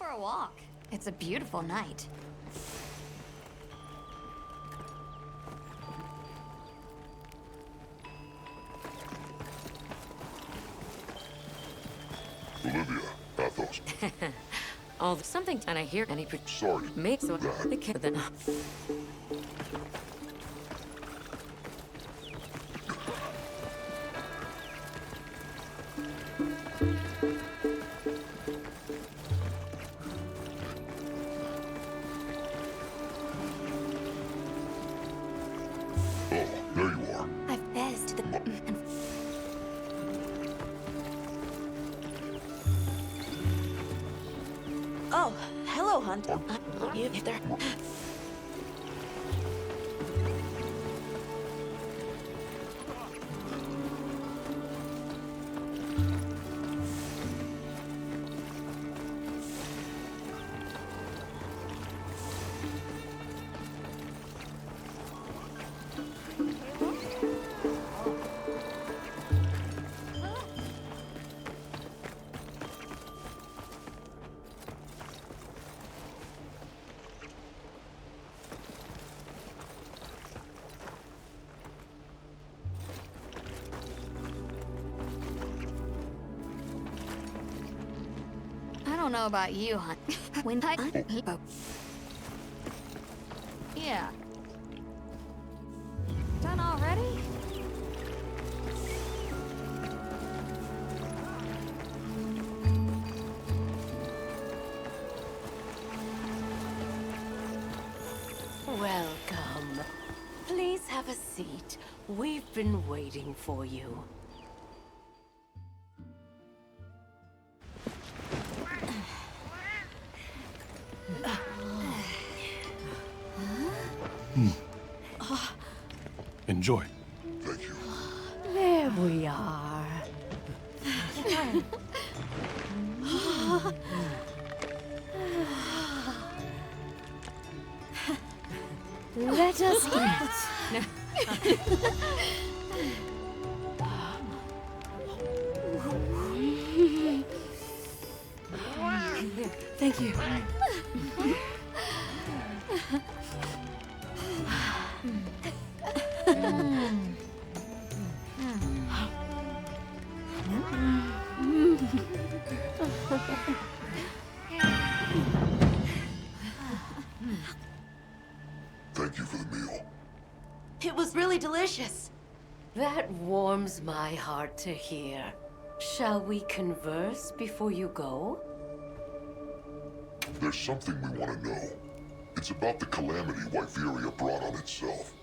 for a walk. It's a beautiful night. Olivia, Athos. Something, and I hear any Sorry. makes so That. the kid then. Oh, there you are. I've bezzed the... Oh, hello, Hunt. You there? I don't know about you, Hunt. When I... Yeah. Done already? Welcome. Please have a seat. We've been waiting for you. Enjoy. Thank you. There we are. Let us eat. Thank you. Thank you for the meal. It was really delicious. That warms my heart to hear. Shall we converse before you go? There's something we want to know. It's about the calamity Wyveria brought on itself.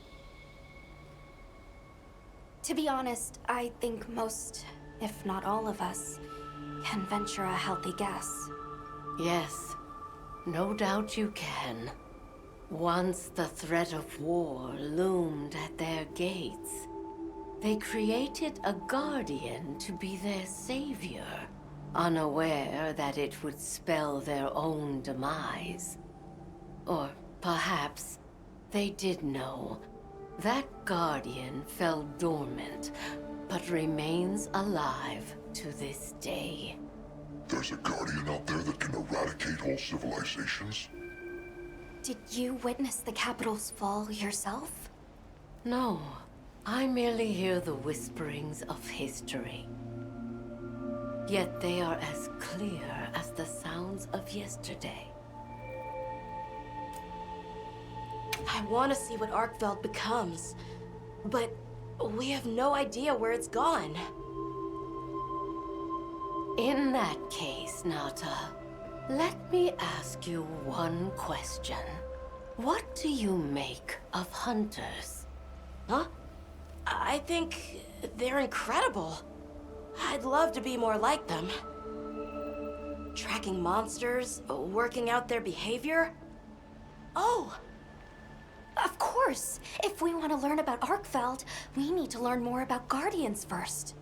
To be honest, I think most, if not all of us, can venture a healthy guess. Yes, no doubt you can. Once the threat of war loomed at their gates, they created a guardian to be their savior, unaware that it would spell their own demise. Or perhaps they did know. That guardian fell dormant, but remains alive to this day. There's a guardian out there that can eradicate whole civilizations? Did you witness the capital's fall yourself? No, I merely hear the whisperings of history. Yet they are as clear as the sounds of yesterday. I want to see what Arkfeld becomes, but we have no idea where it's gone. In that case, Nata, let me ask you one question. What do you make of hunters? Huh? I think they're incredible. I'd love to be more like them. Tracking monsters, working out their behavior. Oh! Of course! If we want to learn about Arkfeld, we need to learn more about Guardians first.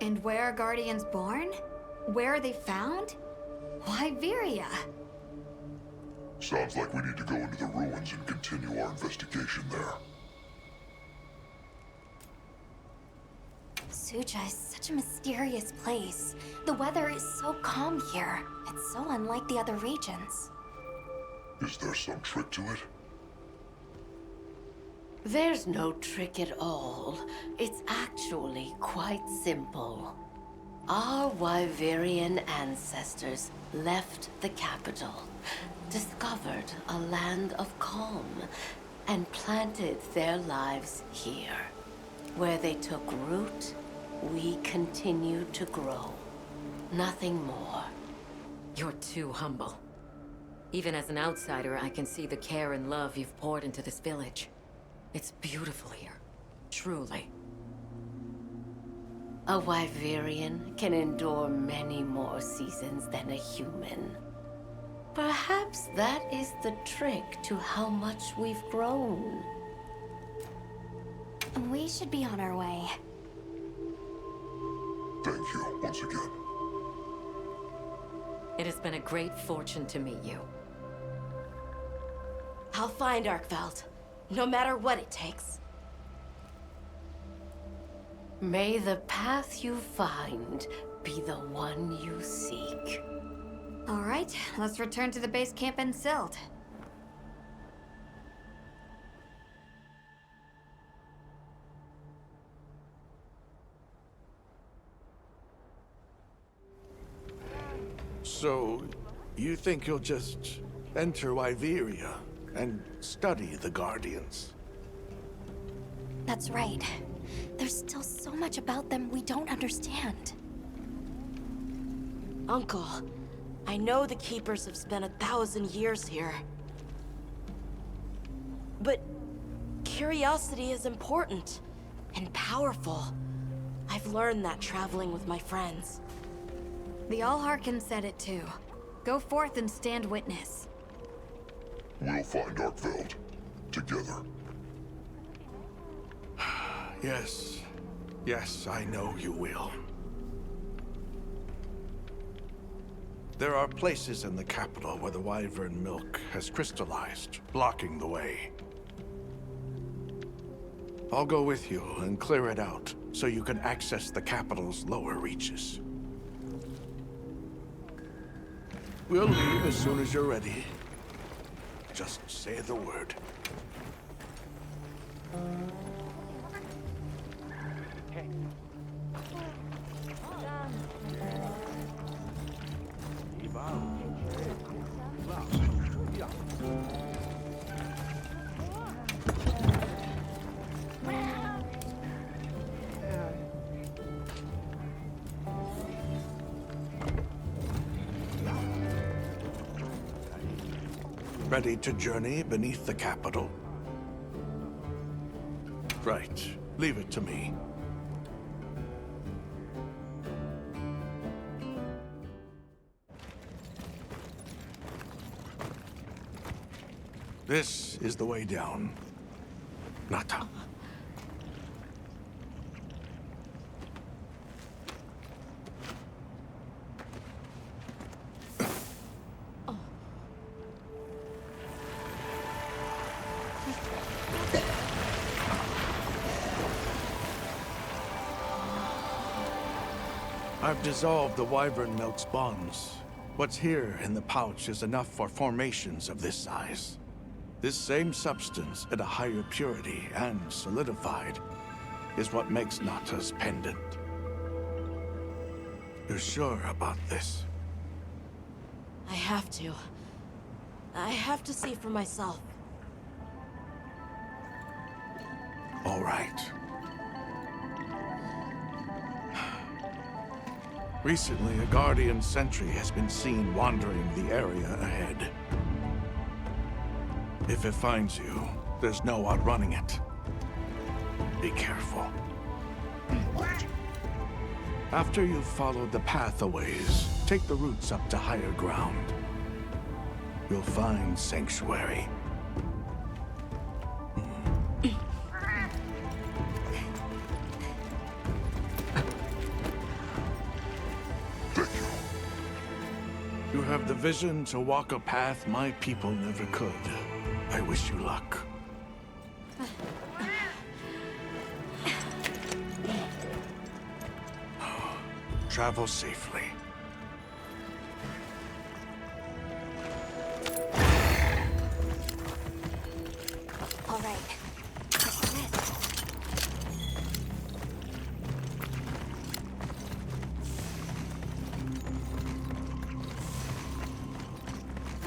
And where are Guardians born? Where are they found? Wyveria. Sounds like we need to go into the ruins and continue our investigation there. Suja is such a mysterious place. The weather is so calm here. It's so unlike the other regions. Is there some trick to it? There's no trick at all. It's actually quite simple. Our Wyverian ancestors left the capital, discovered a land of calm, and planted their lives here. Where they took root, we continue to grow. Nothing more. You're too humble. Even as an outsider, I can see the care and love you've poured into this village. It's beautiful here. Truly. A Wyverian can endure many more seasons than a human. Perhaps that is the trick to how much we've grown. We should be on our way. Thank you once again. It has been a great fortune to meet you. I'll find Arkveld, no matter what it takes. May the path you find be the one you seek. All right, let's return to the base camp in Silt. So, you think you'll just enter Wyveria and study the Guardians? That's right. There's still so much about them we don't understand. Uncle, I know the Keepers have spent 1,000 years here. But curiosity is important and powerful. I've learned that traveling with my friends. The Allharkin said it too. Go forth and stand witness. We'll find Arkveld. Together. Yes. Yes, I know you will. There are places in the capital where the Wyvern milk has crystallized, blocking the way. I'll go with you and clear it out, so you can access the capital's lower reaches. We'll leave as soon as you're ready. Just say the word. Ready to journey beneath the capital? Right. Leave it to me. This is the way down. Nata. I've dissolved the Wyvern milk's bonds. What's here in the pouch is enough for formations of this size. This same substance at a higher purity and solidified is what makes Nata's pendant. You're sure about this? I have to. I have to see for myself. All right. Recently, a Guardian sentry has been seen wandering the area ahead. If it finds you, there's no outrunning it. Be careful. After you've followed the path a ways, take the routes up to higher ground. You'll find Sanctuary. You have the vision to walk a path my people never could. I wish you luck. Travel safely. right. This is it.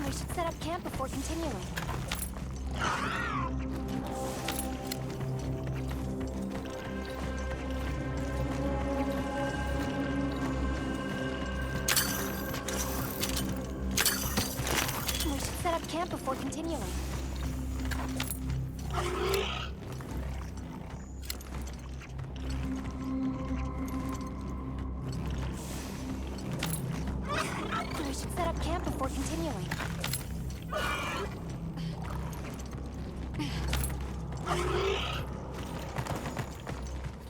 We should set up camp before continuing. We should set up camp before continuing. We should set up camp before continuing.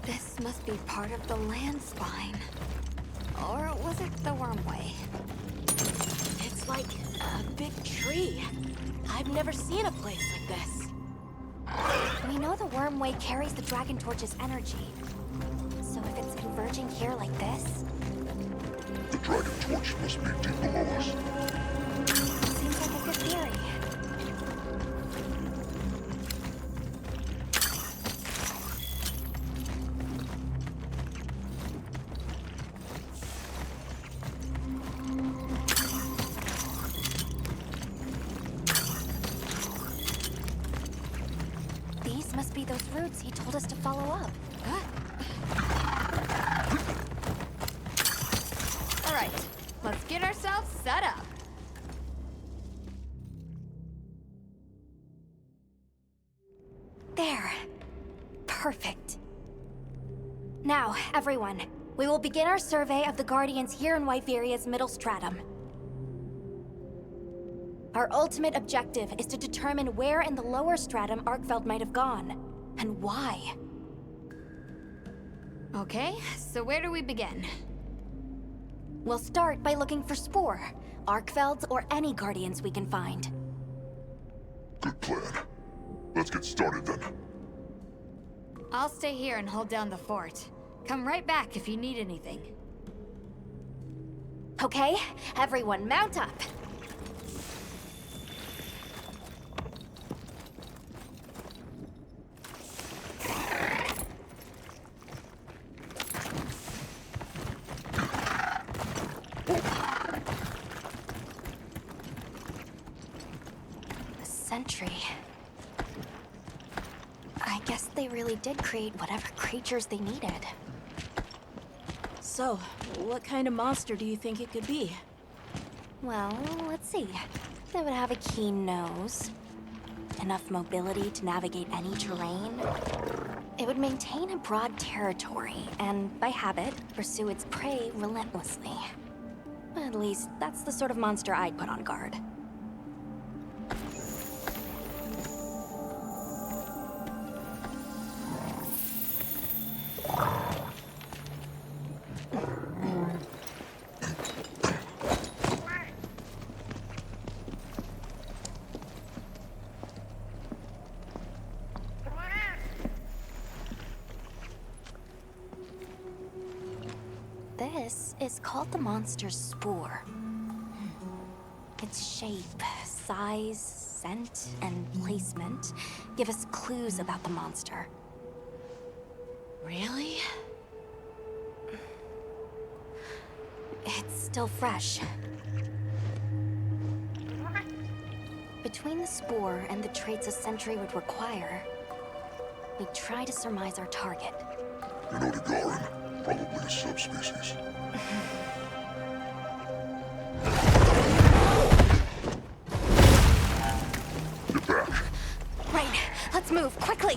This must be part of the land spine. Or was it the Wormway? It's like a big tree. I've never seen a place like this. We know the Wormway carries the Dragon Torch's energy. So if it's converging here like this, The Dragon Torch must be deep below us. seems like a good theory. These must be those routes he told us to follow up. All right, let's get ourselves set up. There. Perfect. Now, everyone, we will begin our survey of the Guardians here in Wyveria's middle stratum. Our ultimate objective is to determine where in the lower stratum Arkfeld might have gone, and why. Okay, so where do we begin? We'll start by looking for Spore, Arkfelds, or any Guardians we can find. Good plan. Let's get started then. I'll stay here and hold down the fort. Come right back if you need anything. Okay, everyone mount up. A sentry. I guess they really did create whatever creatures they needed. So, what kind of monster do you think it could be? Well, let's see. They would have a keen nose, enough mobility to navigate any terrain. It would maintain a broad territory, and by habit, pursue its prey relentlessly. At least, that's the sort of monster I'd put on guard. This is called the monster's spore. Its shape, size, scent, and placement give us clues about the monster. Really? It's still fresh. Between the spore and the traits a sentry would require, we try to surmise our target. Enodegaran, probably a subspecies. Get back. Right, let's move, quickly!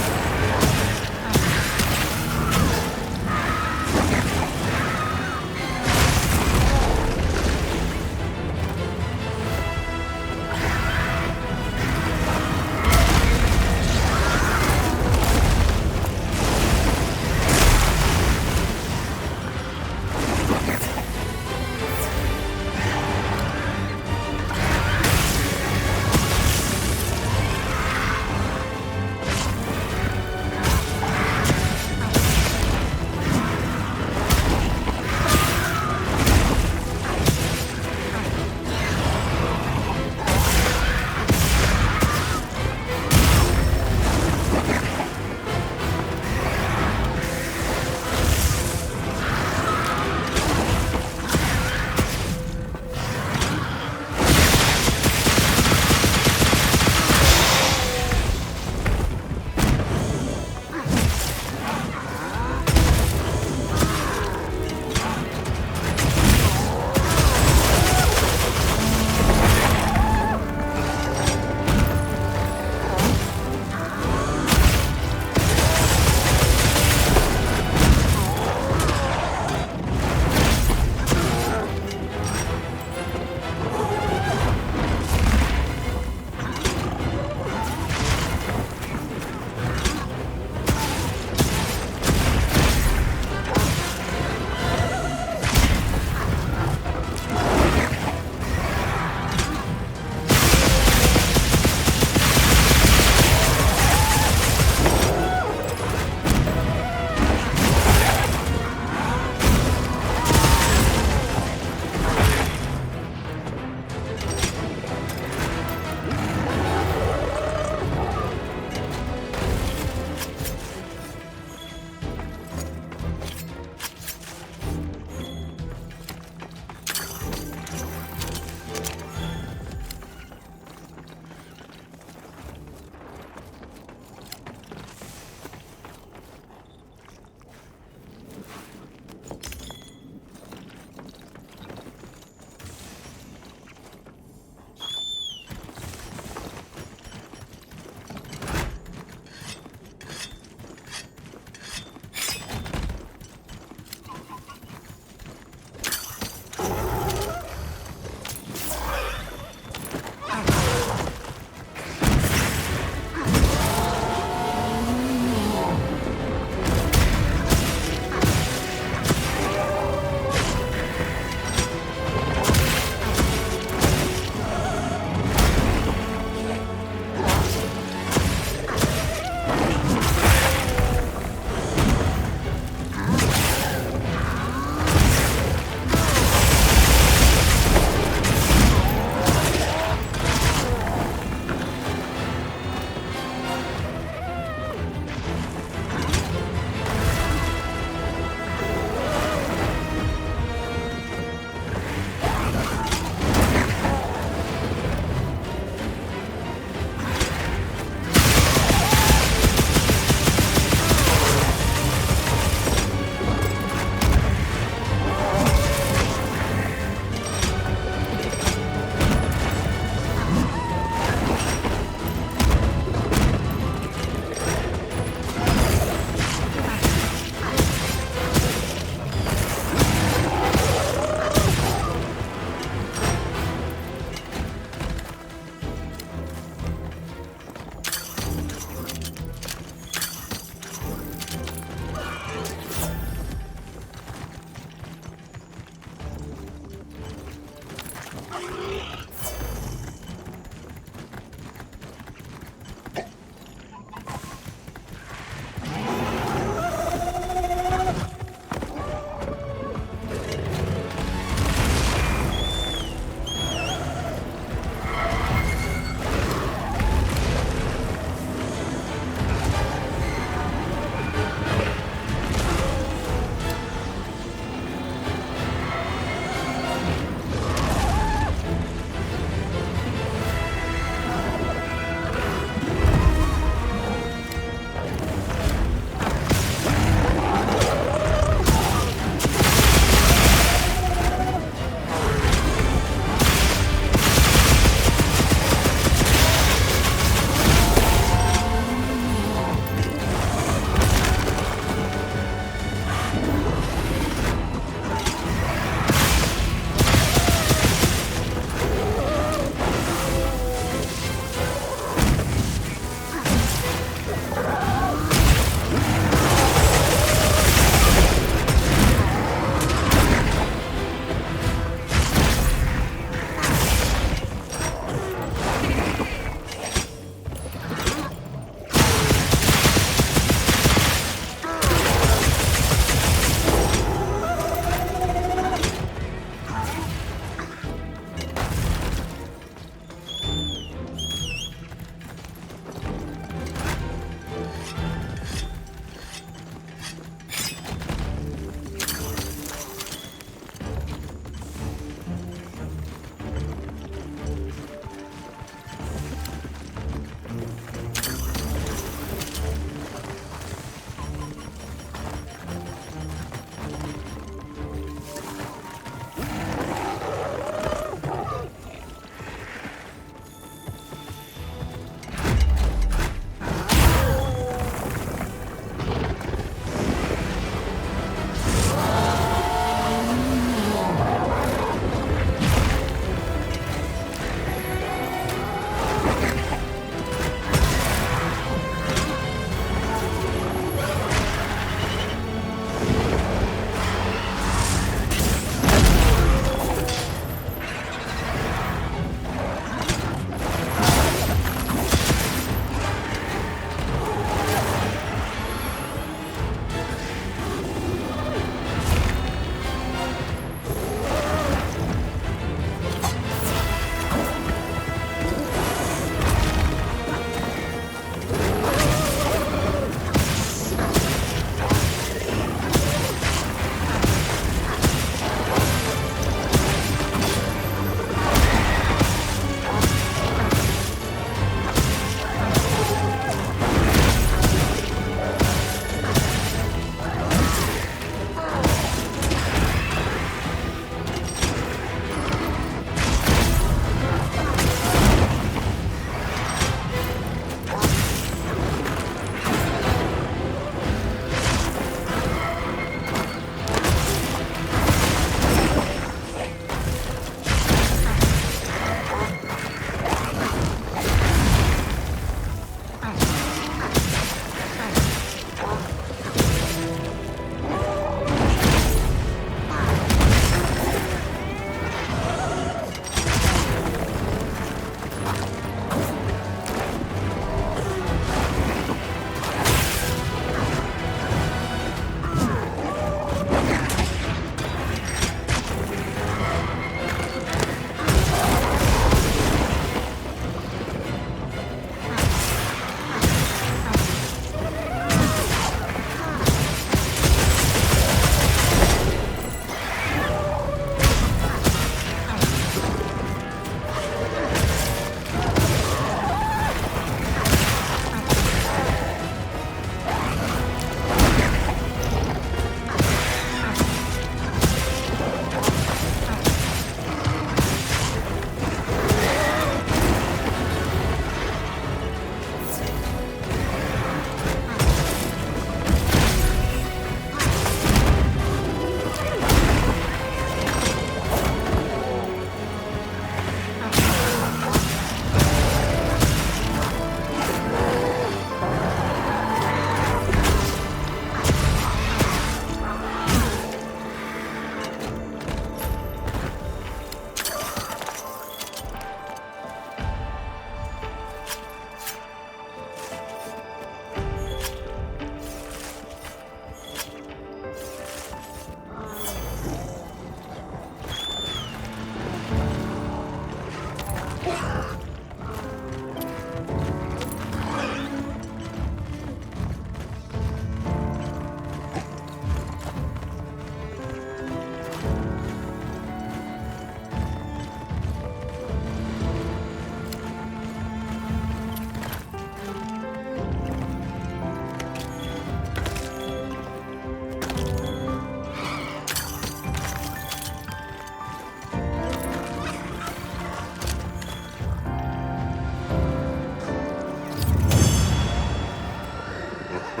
Hey!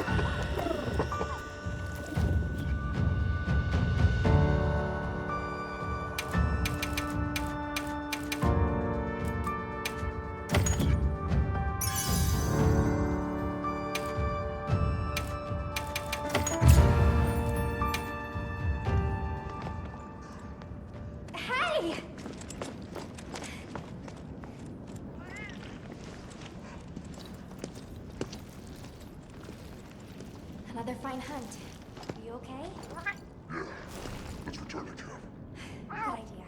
Another fine hunt. Are you okay? Yeah. Let's return to camp. Good idea.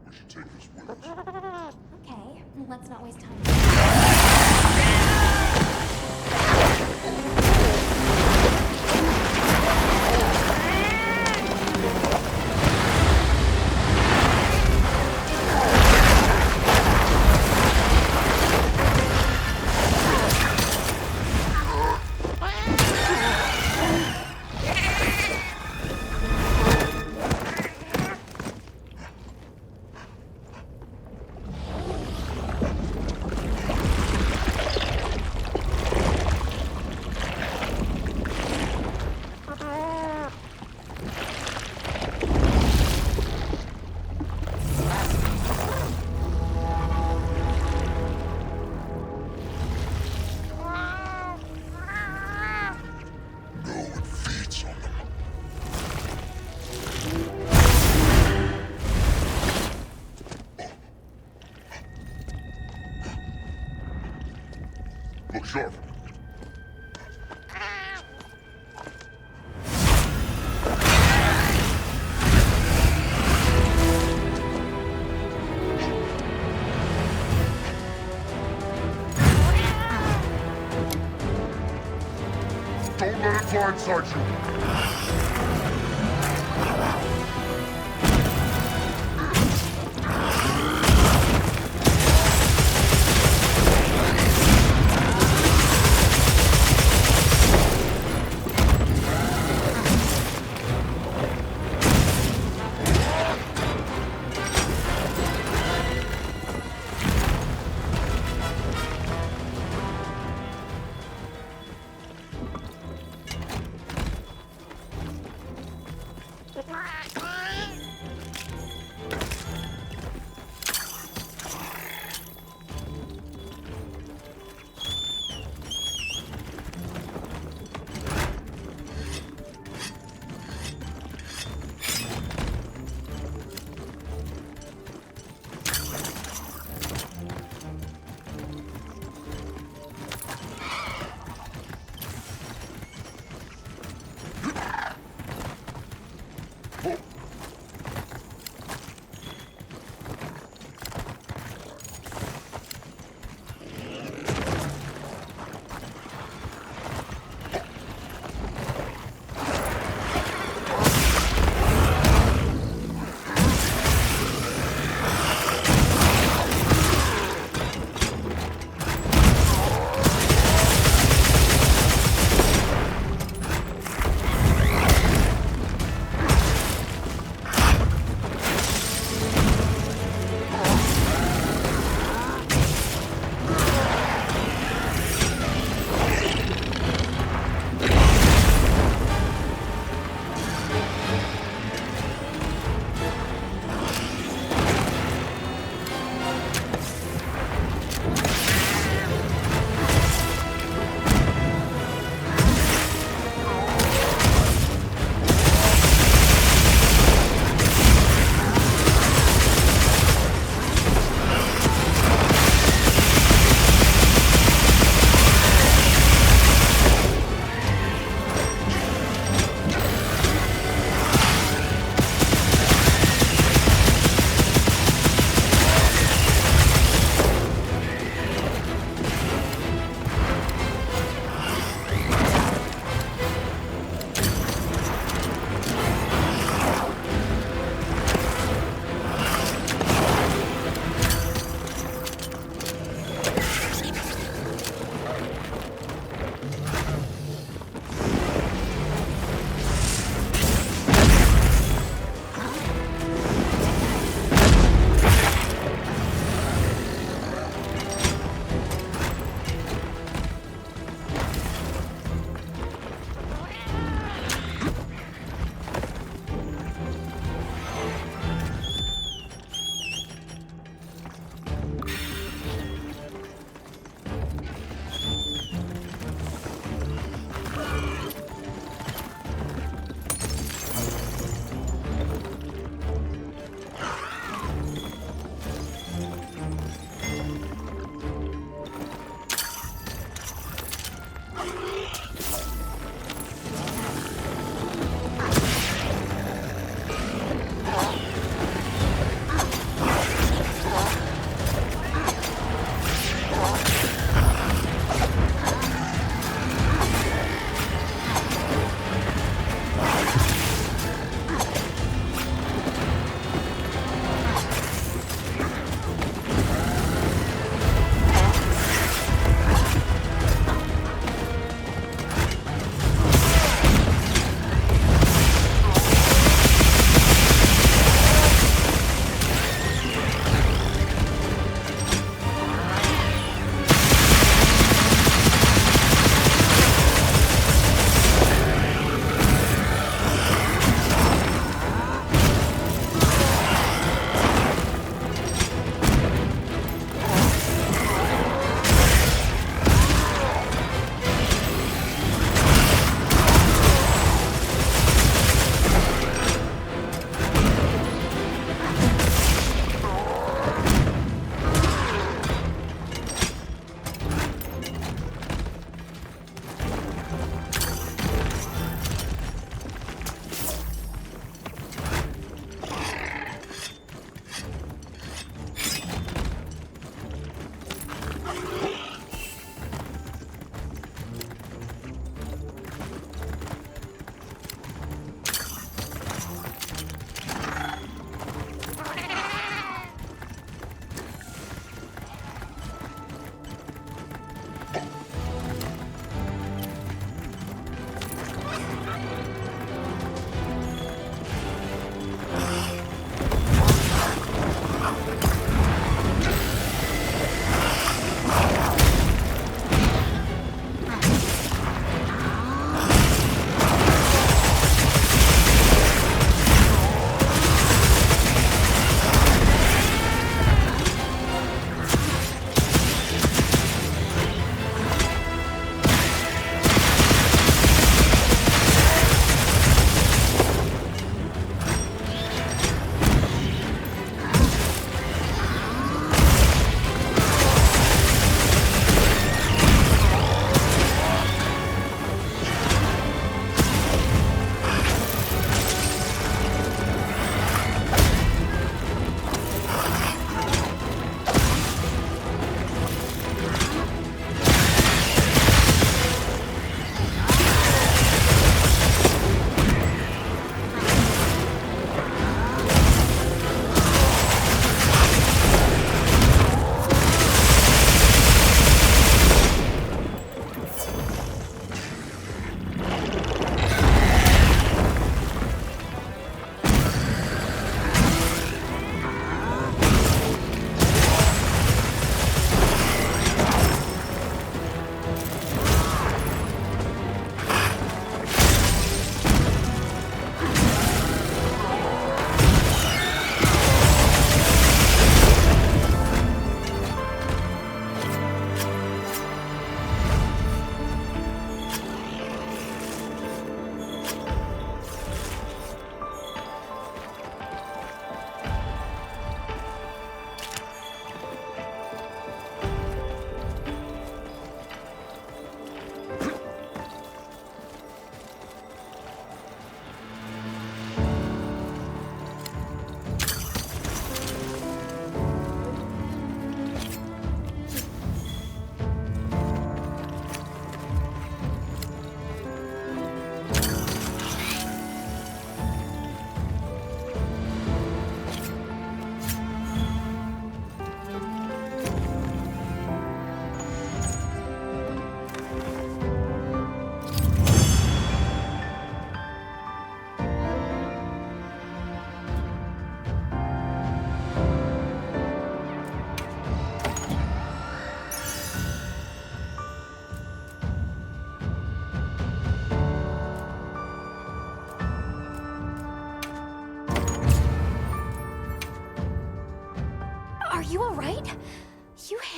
We should take this with us. Okay, let's not waste time. No, it feeds on them. Look sharp. Don't let it blindside you.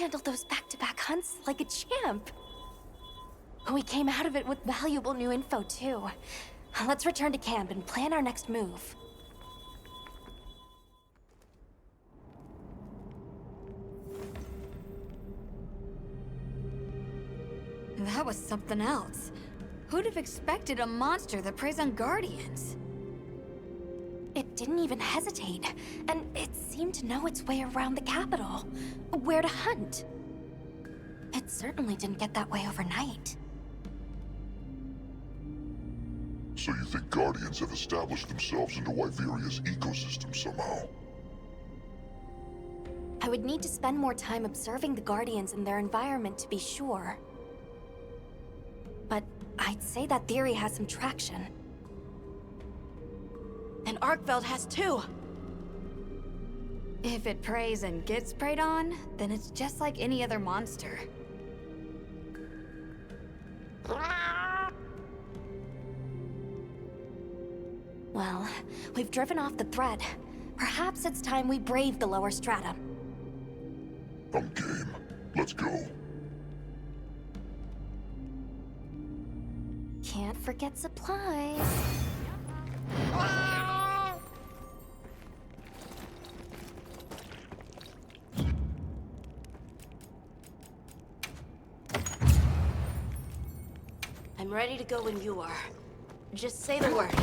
handled those back-to-back hunts like a champ. We came out of it with valuable new info, too. Let's return to camp and plan our next move. That was something else. Who'd have expected a monster that preys on Guardians? It didn't even hesitate, and it seemed to know its way around the capital, where to hunt. It certainly didn't get that way overnight. So you think Guardians have established themselves into Wyveria's ecosystem somehow? I would need to spend more time observing the Guardians and their environment to be sure. But I'd say that theory has some traction. And Arkveld has too. If it preys and gets preyed on, then it's just like any other monster. Well, we've driven off the threat. Perhaps it's time we brave the lower strata. I'm game. Let's go. Can't forget supplies. I'm ready to go when you are. Just say the word.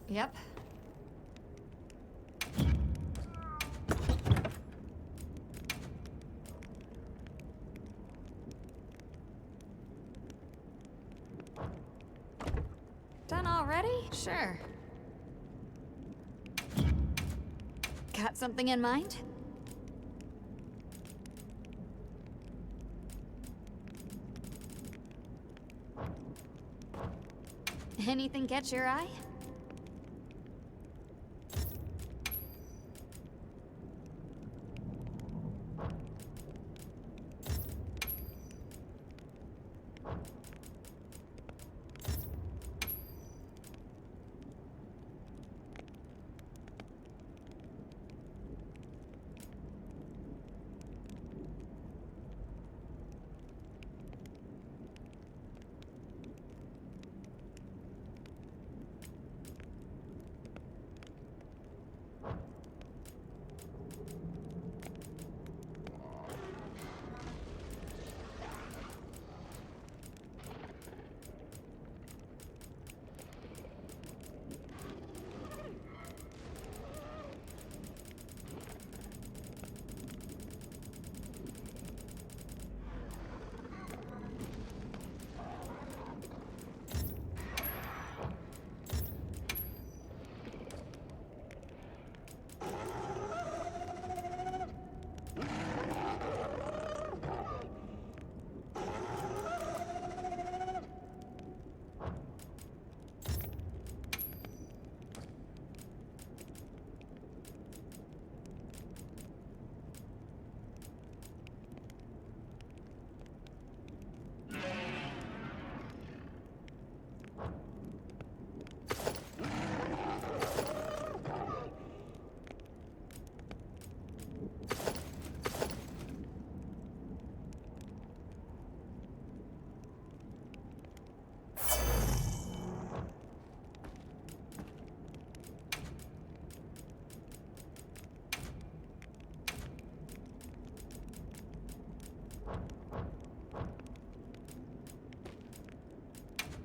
Yep. Done already? Sure. Got something in mind? Anything catch your eye?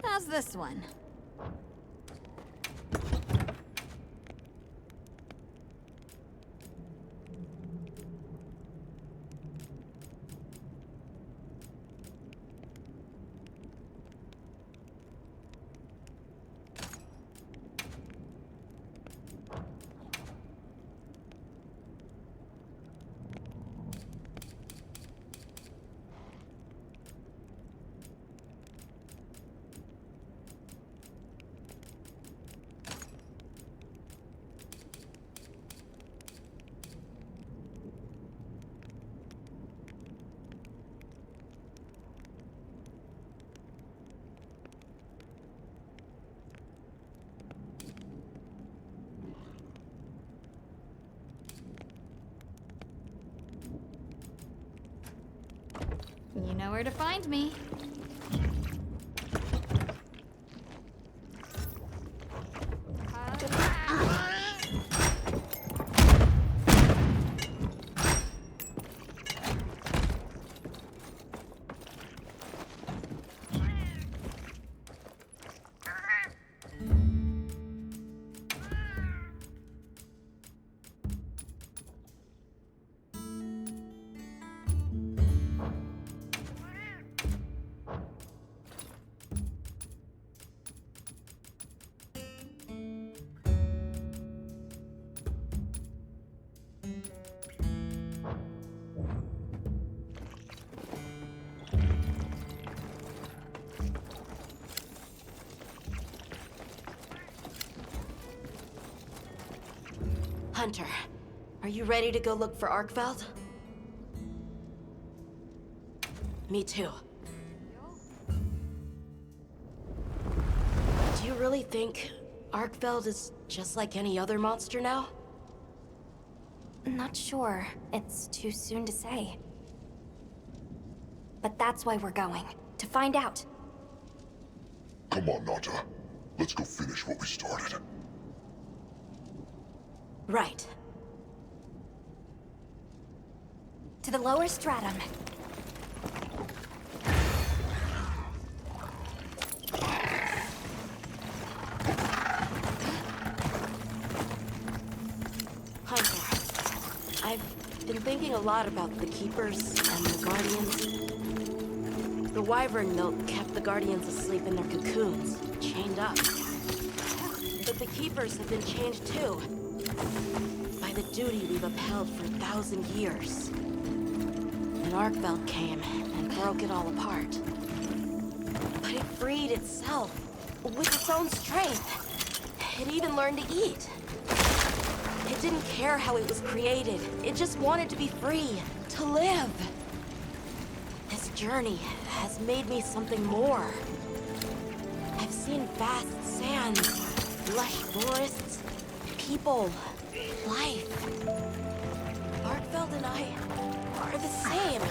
How's this one? where to find me. Hunter, are you ready to go look for Arkveld? Me too. Do you really think Arkveld is just like any other monster now? Not sure. It's too soon to say. But that's why we're going. To find out. Come on, Nata. Let's go finish what we started. Right. To the lower stratum. Hunter, I've been thinking a lot about the Keepers and the Guardians. The Wyvern milk kept the Guardians asleep in their cocoons, chained up. But the Keepers have been changed too. By the duty we've upheld for 1,000 years. And Arkveld came and broke it all apart. But it freed itself with its own strength. It even learned to eat. It didn't care how it was created. It just wanted to be free, to live. This journey has made me something more. I've seen vast sands, lush forests, people, life. Arkveld and I are the same.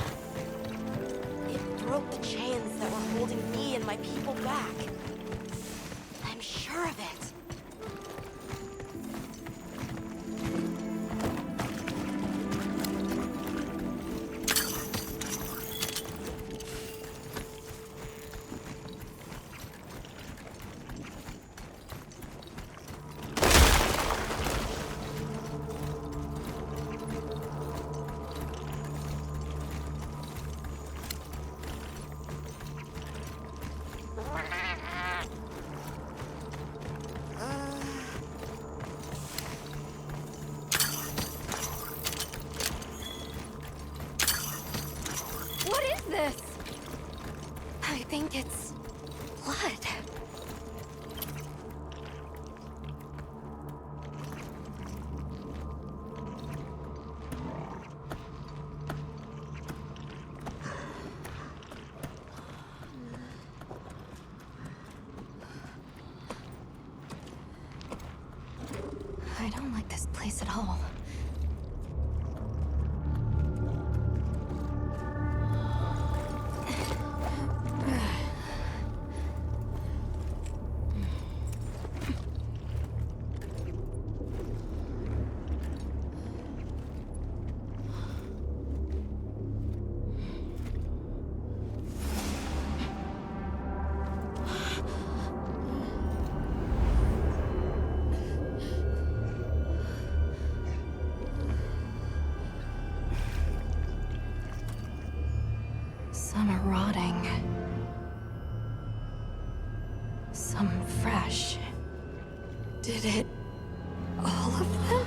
It broke the chains that were holding me and my people back. I'm sure of it. What is this? I think it's blood. I don't like this place at all. Some are rotting. Some fresh. Did it... all of them?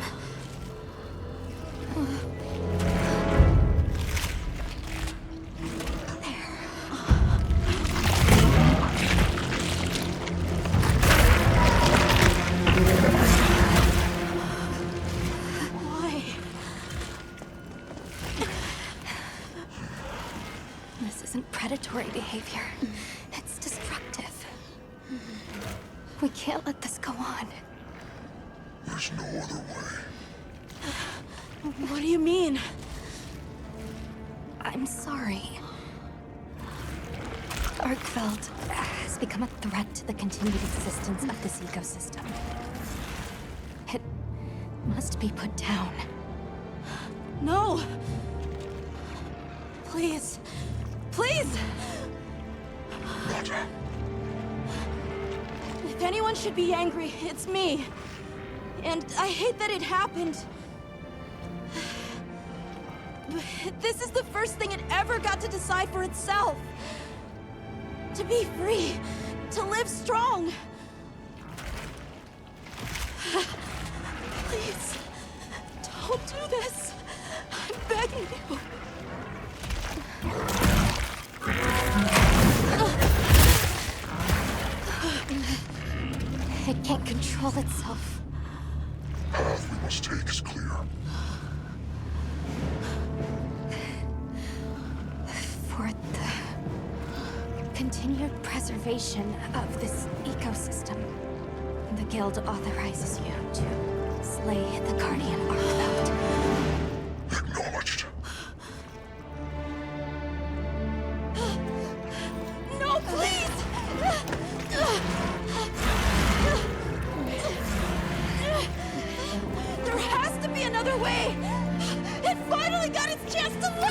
Why? This isn't predatory behavior. It's destructive. We can't let this go on. There's no other way. What do you mean? I'm sorry. Arkfeld has become a threat to the continued existence of this ecosystem. It must be put down. No! Please. Please! Nada. If anyone should be angry, it's me. And I hate that it happened. This is the first thing it ever got to decide for itself. To be free. To live strong. Please. Don't do this. I'm begging you. It can't control itself. Path we must take is clear. For the continued preservation of this ecosystem, the Guild authorizes you to slay the Guardian Arkfeld. Acknowledged. No, please! There has to be another way! It finally got its chance to live!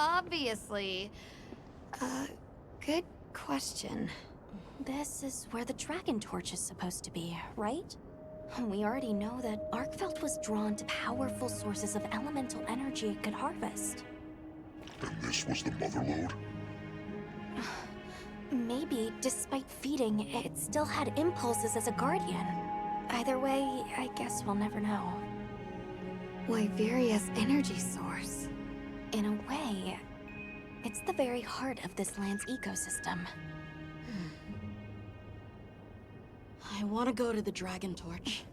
obviously. Good question. This is where the Dragon Torch is supposed to be, right? We already know that Arkfeld was drawn to powerful sources of elemental energy it could harvest. And this was the mother lode? Maybe, despite feeding, it still had impulses as a guardian. Either way, I guess we'll never know. Wyveria's energy source. In a way, it's the very heart of this land's ecosystem. I want to go to the Dragon Torch.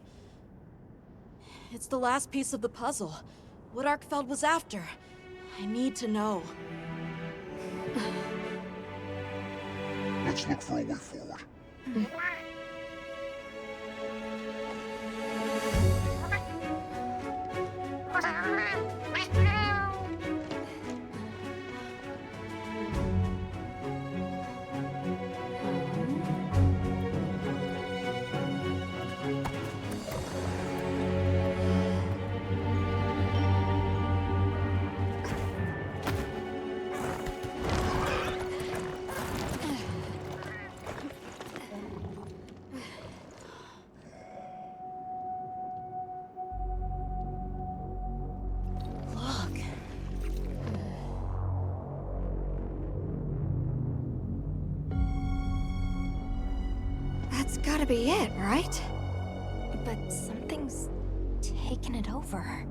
It's the last piece of the puzzle. What Arkfeld was after. I need to know. Let's look for a way forward. Look. That's gotta be it, right? But something's taken it over.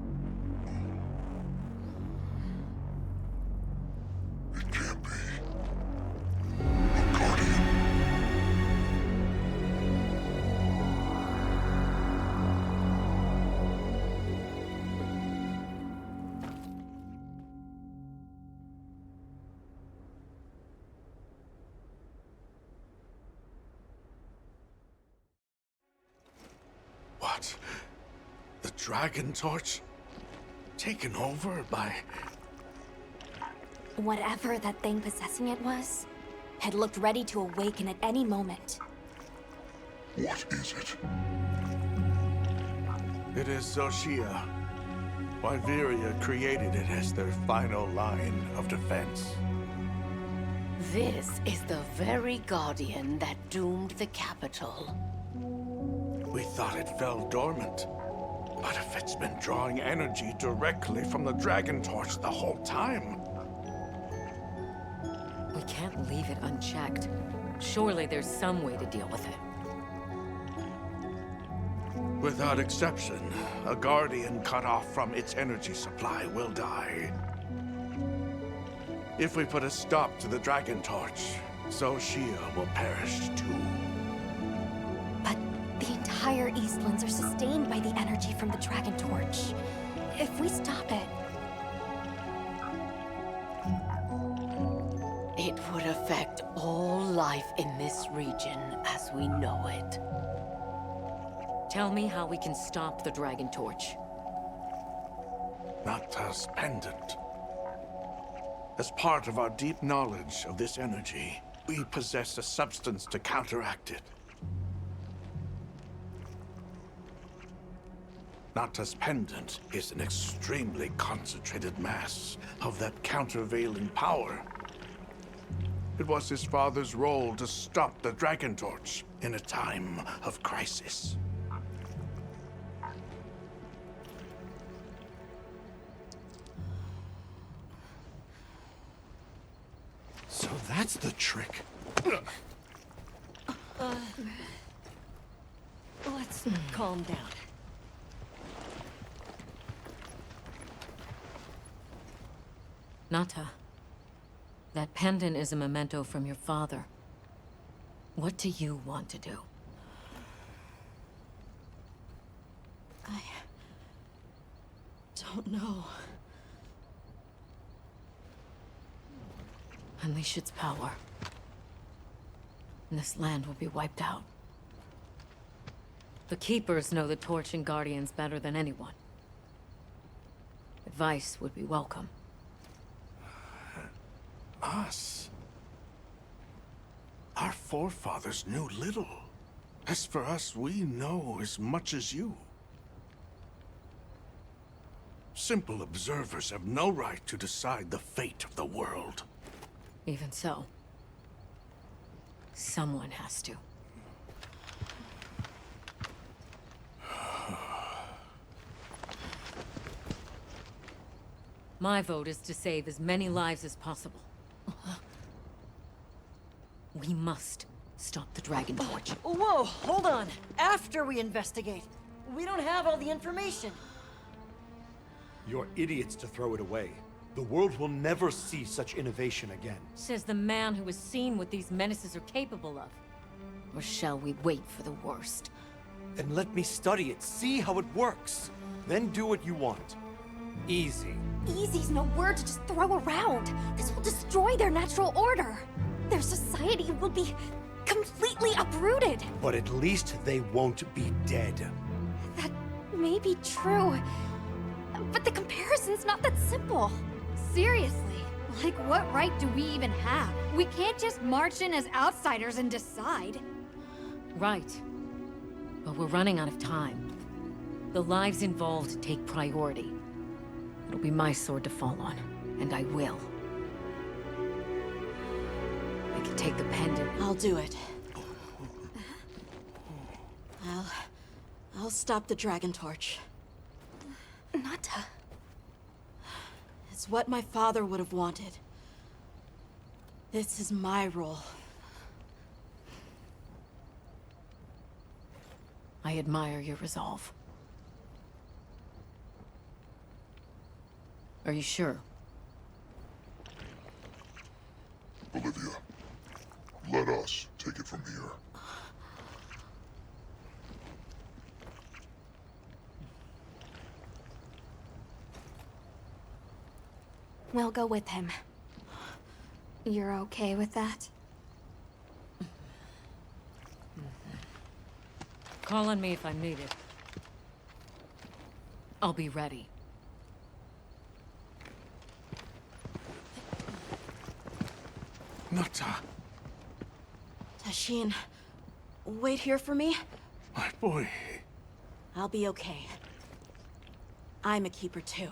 It can't be. A guardian. What? The Dragon Torch? Taken over by... Whatever that thing possessing it was, had looked ready to awaken at any moment. What is it? It is Xochitl. Wyveria created it as their final line of defense. This is the very guardian that doomed the capital. We thought it fell dormant. But if it's been drawing energy directly from the Dragon Torch the whole time... We can't leave it unchecked. Surely there's some way to deal with it. Without exception, a guardian cut off from its energy supply will die. If we put a stop to the Dragon Torch, Xochitl will perish too. But the entire Eastlands are sustained by the energy from the Dragon Torch. If we stop it, It would affect all life in this region as we know it. Tell me how we can stop the Dragon Torch. Nata's pendant. As part of our deep knowledge of this energy, we possess a substance to counteract it. Nata's pendant is an extremely concentrated mass of that countervailing power. It was his father's role to stop the Dragon Torch in a time of crisis. So that's the trick. Let's calm down. Nata, that pendant is a memento from your father. What do you want to do? I don't know. Unleash its power. And this land will be wiped out. The Keepers know the Torch and Guardians better than anyone. Advice would be welcome. Us? Our forefathers knew little. As for us, we know as much as you. Simple observers have no right to decide the fate of the world. Even so, someone has to. My vote is to save as many lives as possible. We must stop the Dragon Torch. Whoa, hold on. After we investigate. We don't have all the information. You're idiots to throw it away. The world will never see such innovation again. Says the man who has seen what these menaces are capable of. Or shall we wait for the worst? Then let me study it, see how it works. Then do what you want. Easy. Easy's no word to just throw around. This will destroy their natural order. Their society will be completely uprooted. But at least they won't be dead. That may be true. But the comparison's not that simple. Seriously, like what right do we even have? We can't just march in as outsiders and decide. Right. But we're running out of time. The lives involved take priority. It'll be my sword to fall on, and I will. I can take the pendant. I'll do it. I'll stop the Dragon Torch. Nata. It's what my father would have wanted. This is my role. I admire your resolve. Are you sure? Olivia, let us take it from here. We'll go with him. You're okay with that? Call on me if I'm needed. I'll be ready. Nata, Tashin, wait here for me. my boy. I'll be okay. I'm a keeper too.